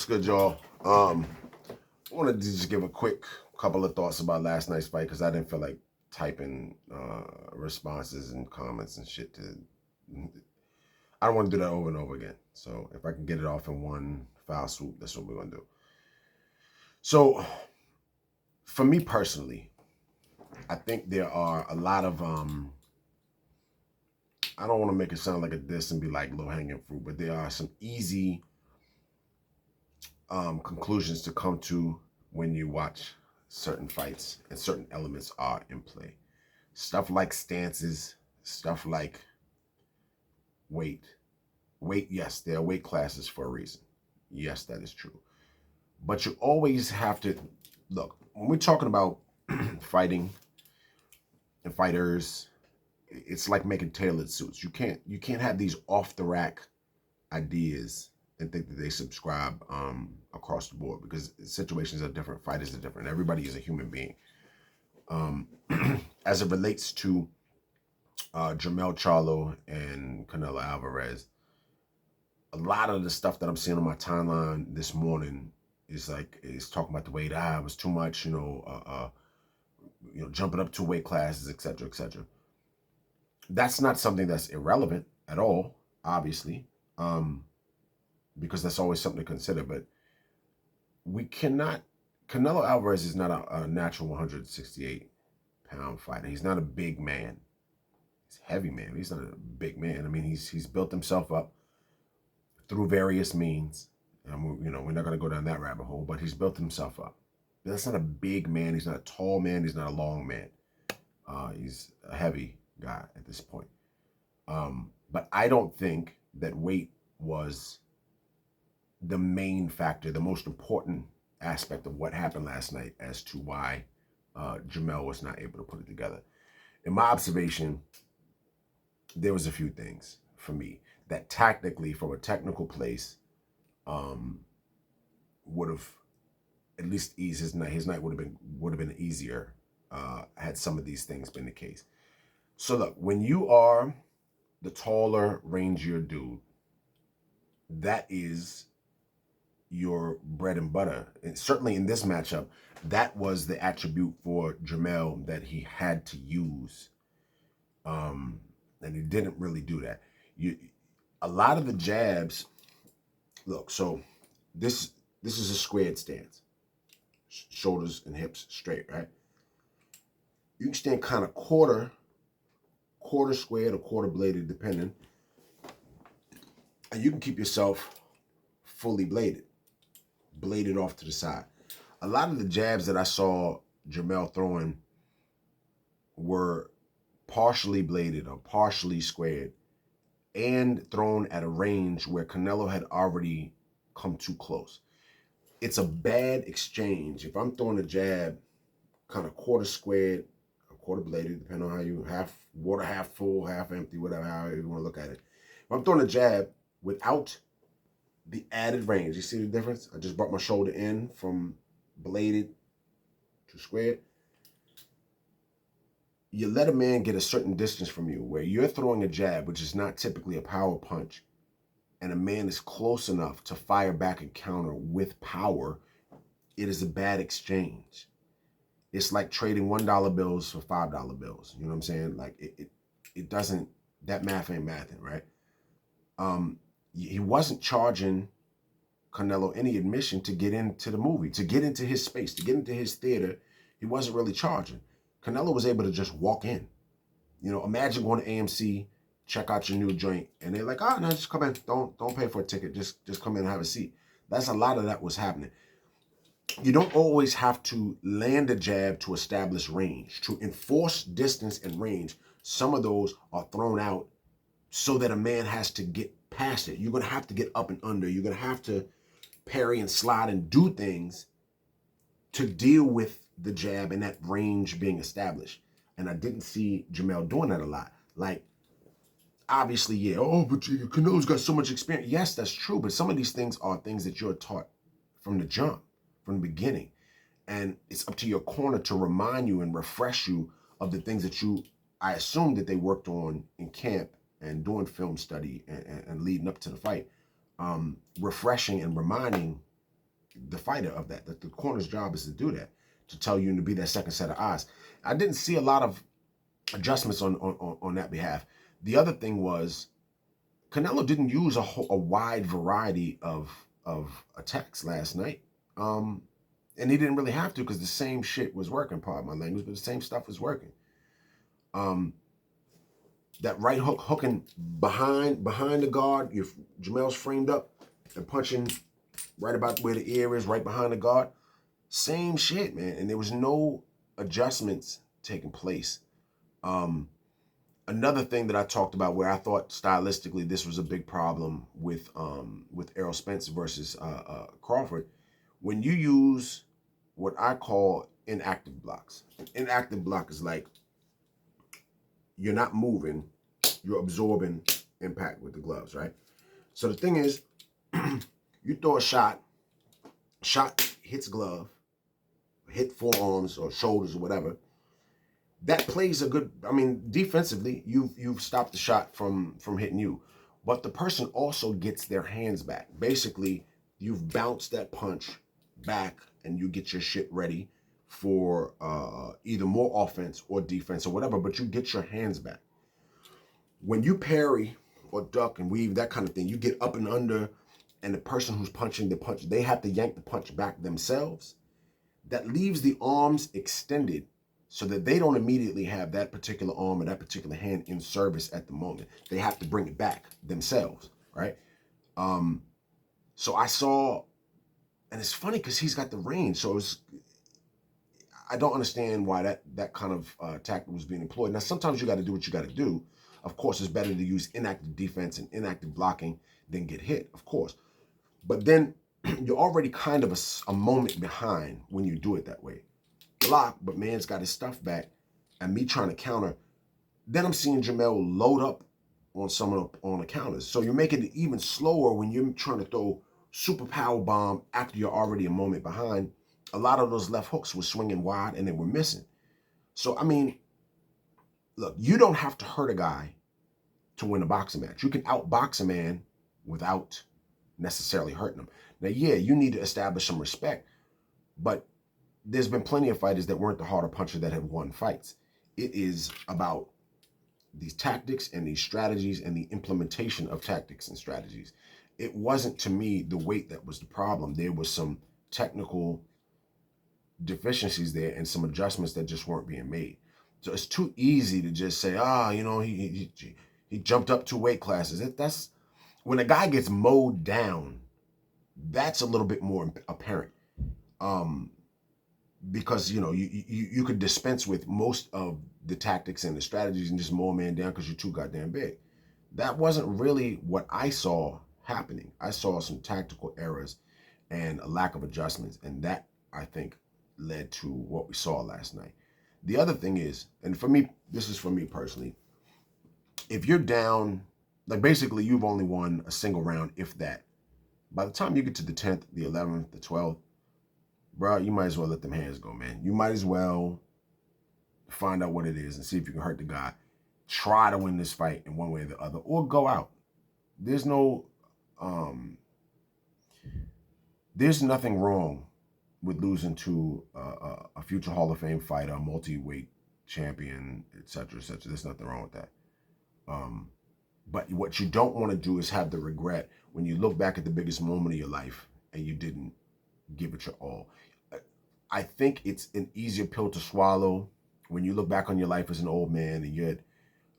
What's good, y'all? I wanted to just give a quick couple of thoughts about last night's fight because I didn't feel like typing responses and comments and shit to. I don't want to do that over and over again. So if I can get it off in one foul swoop, that's what we're gonna do. So for me personally, I think there are a lot of I don't want to make it sound like a diss and be like low hanging fruit, but there are some easy conclusions to come to when you watch certain fights and certain elements are in play. Stuff like stances, stuff like weight. Weight, yes, there are weight classes for a reason. Yes, that is true. But you always have to look when we're talking about fighting and fighters. It's like making tailored suits. You can't have these off the rack ideas and think that they subscribe across the board because situations are different, fighters are different. Everybody is a human being. As it relates to Jermell Charlo and Canelo Alvarez, a lot of the stuff that I'm seeing on my timeline this morning is talking about the weight. It was too much, jumping up 2 weight classes, etc., etc. That's not something that's irrelevant at all, obviously, because that's always something to consider. But we cannot. Canelo Alvarez is not a natural 168-pound fighter. He's not a big man. He's a heavy man. He's not a big man. I mean, he's built himself up through various means. We're not going to go down that rabbit hole, but he's built himself up. That's not a big man. He's not a tall man. He's not a long man. He's a heavy guy at this point. But I don't think that weight was the main factor, the most important aspect of what happened last night as to why Jermell was not able to put it together. In my observation, there was a few things for me that tactically, from a technical place, would have at least eased his night. His night would have been easier had some of these things been the case. So look, when you are the taller, rangier dude, that is your bread and butter. And certainly in this matchup, that was the attribute for Jermell that he had to use. And he didn't really do that. A lot of the jabs, look, so this is a squared stance. Shoulders and hips straight, right? You can stand kind of quarter squared or quarter bladed, depending. And you can keep yourself fully bladed off to the side. A lot of the jabs that I saw Jermell throwing were partially bladed or partially squared and thrown at a range where Canelo had already come too close. It's a bad exchange. If I'm throwing a jab kind of quarter squared or quarter bladed, depending on how you water half full, half empty, whatever, however you want to look at it. If I'm throwing a jab without the added range, you see the difference? I just brought my shoulder in from bladed to squared. You let a man get a certain distance from you where you're throwing a jab, which is not typically a power punch, and a man is close enough to fire back and counter with power, it is a bad exchange. It's like trading $1 bills for $5 bills. You know what I'm saying? Like it doesn't, that math ain't mathing, right? He wasn't charging Canelo any admission to get into the movie, to get into his space, to get into his theater. He wasn't really charging. Canelo was able to just walk in. Imagine going to AMC, check out your new joint, and they're like, "Oh no, just come in. Don't pay for a ticket. Just come in and have a seat." That's a lot of that was happening. You don't always have to land a jab to establish range. To enforce distance and range, some of those are thrown out so that a man has to get past it. You're going to have to get up and under. You're going to have to parry and slide and do things to deal with the jab and that range being established. And I didn't see Jermell doing that a lot. Like, obviously, yeah, but Canelo's got so much experience. Yes, that's true. But some of these things are things that you're taught from the jump, from the beginning. And it's up to your corner to remind you and refresh you of the things that I assume that they worked on in camp and doing film study and leading up to the fight. Refreshing and reminding the fighter of that. The corner's job is to do that, to tell you and to be that second set of eyes. I didn't see a lot of adjustments on that behalf. The other thing was Canelo didn't use a wide variety of attacks last night. And he didn't really have to because the same shit was working, pardon my language, but the same stuff was working. That right hook hooking behind the guard, if Jermell's framed up and punching right about where the ear is, right behind the guard. Same shit, man. And there was no adjustments taking place. Another thing that I talked about where I thought stylistically this was a big problem with Errol Spence versus Crawford, when you use what I call inactive blocks. Inactive block is like you're not moving, you're absorbing impact with the gloves, right? So the thing is, you throw a shot hits glove, hit forearms or shoulders or whatever. That plays a good, I mean, defensively, you've stopped the shot from hitting you. But the person also gets their hands back. Basically, you've bounced that punch back and you get your shit ready for either more offense or defense or whatever, but you get your hands back. When you parry or duck and weave, that kind of thing, you get up and under, and the person who's punching the punch, they have to yank the punch back themselves. That leaves the arms extended so that they don't immediately have that particular arm or that particular hand in service at the moment. They have to bring it back themselves, right? So I saw, and it's funny because he's got the range, so I don't understand why that kind of tactic was being employed. Now, sometimes you got to do what you got to do. Of course, it's better to use inactive defense and inactive blocking than get hit, of course. But then you're already kind of a moment behind when you do it that way. Block, but man's got his stuff back, and me trying to counter. Then I'm seeing Jermell load up on on the counters. So you're making it even slower when you're trying to throw super power bomb after you're already a moment behind. A lot of those left hooks were swinging wide and they were missing. So, I mean, look, you don't have to hurt a guy to win a boxing match. You can outbox a man without necessarily hurting him. Now, yeah, you need to establish some respect, but there's been plenty of fighters that weren't the harder puncher that have won fights. It is about these tactics and these strategies and the implementation of tactics and strategies. It wasn't, to me, the weight that was the problem. There was some technical deficiencies there and some adjustments that just weren't being made. So it's too easy to just say, he jumped up 2 weight classes. That's when a guy gets mowed down, that's a little bit more apparent. Because you could dispense with most of the tactics and the strategies and just mow a man down because you're too goddamn big. That wasn't really what I saw happening. I saw some tactical errors and a lack of adjustments, and that, I think, led to what we saw last night. The other thing is, and for me, this is for me personally, if you're down, like basically you've only won a single round, if that. By the time you get to the 10th, the 11th, the 12th, bro, you might as well let them hands go, man. You might as well find out what it is and see if you can hurt the guy. Try to win this fight in one way or the other, or go out. There's nothing wrong with losing to a future Hall of Fame fighter, a multi-weight champion, etc., etc. There's nothing wrong with that. But what you don't want to do is have the regret when you look back at the biggest moment of your life and you didn't give it your all. I think it's an easier pill to swallow when you look back on your life as an old man and you're at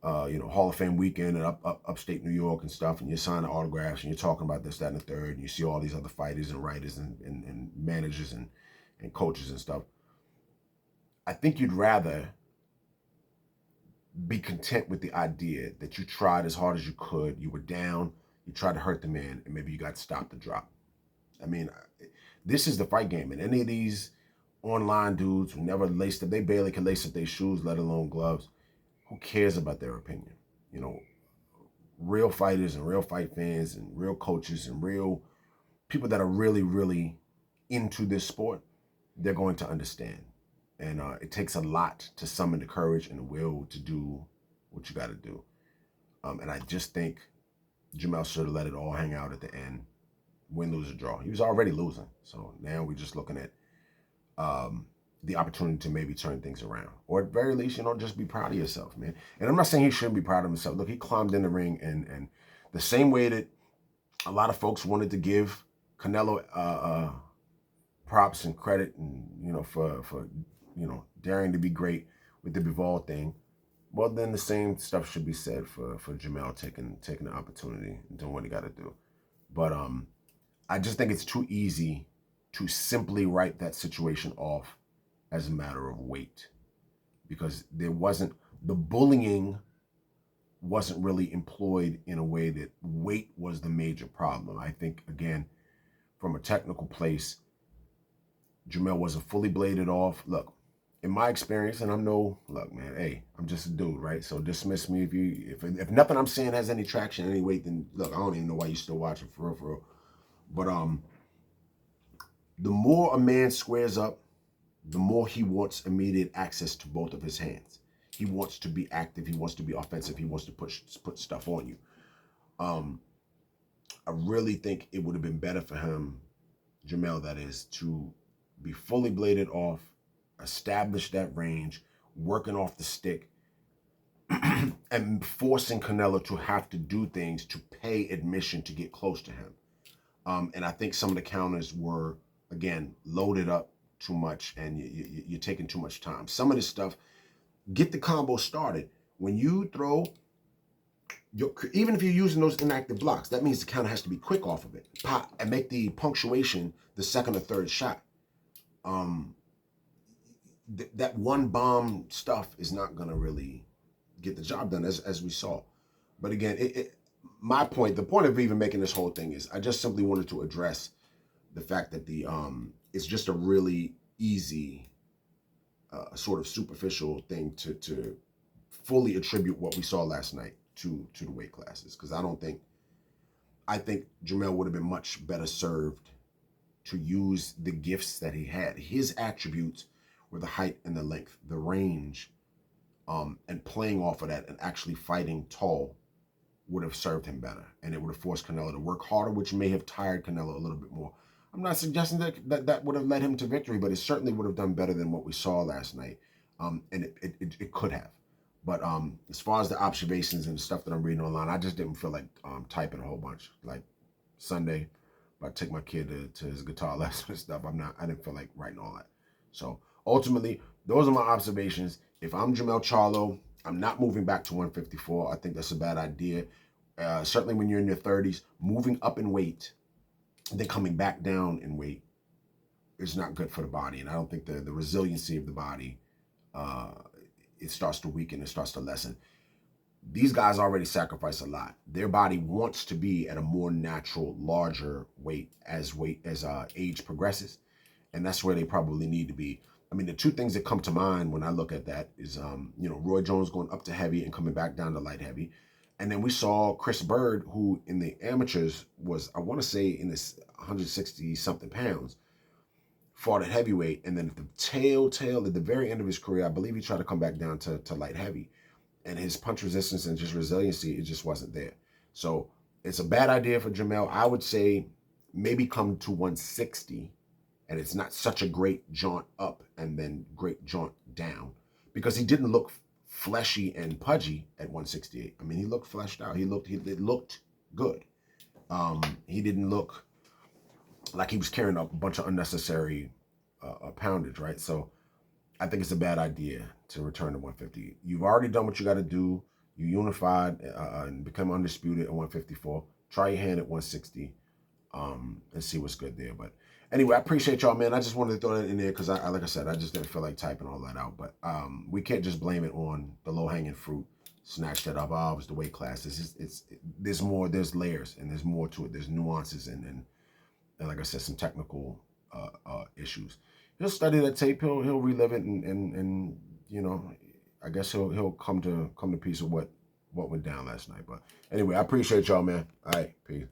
Hall of Fame weekend in upstate New York and stuff, and you're signing autographs and you're talking about this, that, and the third, and you see all these other fighters and writers and managers and coaches and stuff. I think you'd rather be content with the idea that you tried as hard as you could, you were down, you tried to hurt the man, and maybe you got stopped the drop. I mean, this is the fight game, and any of these online dudes who never laced up, they barely can lace up their shoes, let alone gloves. Who cares about their opinion? Real fighters and real fight fans and real coaches and real people that are really, really into this sport, they're going to understand. And it takes a lot to summon the courage and the will to do what you got to do. And I just think Jermell should have let it all hang out at the end. win, lose, or draw. He was already losing. So now we're just looking at the opportunity to maybe turn things around. Or at very least, just be proud of yourself, man. And I'm not saying he shouldn't be proud of himself. Look, he climbed in the ring, and the same way that a lot of folks wanted to give Canelo props and credit, and for daring to be great with the Bivol thing. Well, then the same stuff should be said for Jermell taking the opportunity and doing what he got to do. But I just think it's too easy to simply write that situation off as a matter of weight, because the bullying wasn't really employed in a way that weight was the major problem. I think, again, from a technical place, Jermell wasn't fully bladed off. Look, in my experience, and look, man, hey, I'm just a dude, right? So dismiss me if nothing I'm saying has any traction, any weight, then look, I don't even know why you're still watching, for real. But the more a man squares up, the more he wants immediate access to both of his hands. He wants to be active. He wants to be offensive. He wants to put stuff on you. I really think it would have been better for him, Jermell, that is, to be fully bladed off, establish that range, working off the stick, and forcing Canelo to have to do things to pay admission to get close to him. And I think some of the counters were, again, loaded up too much, and you're taking too much time. Some of this stuff, get the combo started. When you throw, even if you're using those inactive blocks, that means the counter has to be quick off of it. Pop, and make the punctuation the second or third shot. That one bomb stuff is not going to really get the job done, as we saw. But again, the point of even making this whole thing is I just simply wanted to address the fact that it's just a really easy, sort of superficial thing to fully attribute what we saw last night to the weight classes, because I think Jermell would have been much better served to use the gifts that he had. His attributes were the height and the length, the range, and playing off of that and actually fighting tall would have served him better, and it would have forced Canelo to work harder, which may have tired Canelo a little bit more. I'm not suggesting that would have led him to victory, but it certainly would have done better than what we saw last night, and it could have. But as far as the observations and the stuff that I'm reading online, I just didn't feel like typing a whole bunch. Like Sunday, I take my kid to his guitar lesson and stuff. I didn't feel like writing all that. So ultimately, those are my observations. If I'm Jermell Charlo, I'm not moving back to 154. I think that's a bad idea. Certainly when you're in your 30s, moving up in weight and then coming back down in weight is not good for the body. And I don't think the resiliency of the body, it starts to weaken, it starts to lessen. These guys already sacrifice a lot. Their body wants to be at a more natural, larger weight as age progresses. And that's where they probably need to be. I mean, the two things that come to mind when I look at that is, Roy Jones going up to heavy and coming back down to light heavy. And then we saw Chris Bird, who in the amateurs was, I want to say, in this 160-something pounds, fought at heavyweight. And then at the very end of his career, I believe he tried to come back down to light heavy. And his punch resistance and just resiliency, it just wasn't there. So it's a bad idea for Jermell. I would say maybe come to 160. And it's not such a great jaunt up and then great jaunt down, because he didn't look fleshy and pudgy at 168. I mean, he looked fleshed out. It looked good. He didn't look like he was carrying a bunch of unnecessary poundage, right? So I think it's a bad idea to return to 150. You've already done what you got to do. You unified and become undisputed at 154. Try your hand at 160 and see what's good there. But anyway, I appreciate y'all, man. I just wanted to throw that in there because, like I said, I just didn't feel like typing all that out. But we can't just blame it on the low-hanging fruit. Snatch that up. Oh, it was the weight class. There's more. There's layers, and there's more to it. There's nuances, and like I said, some technical issues. He'll study that tape. He'll relive it, and I guess he'll come to peace with what went down last night. But anyway, I appreciate y'all, man. All right, peace.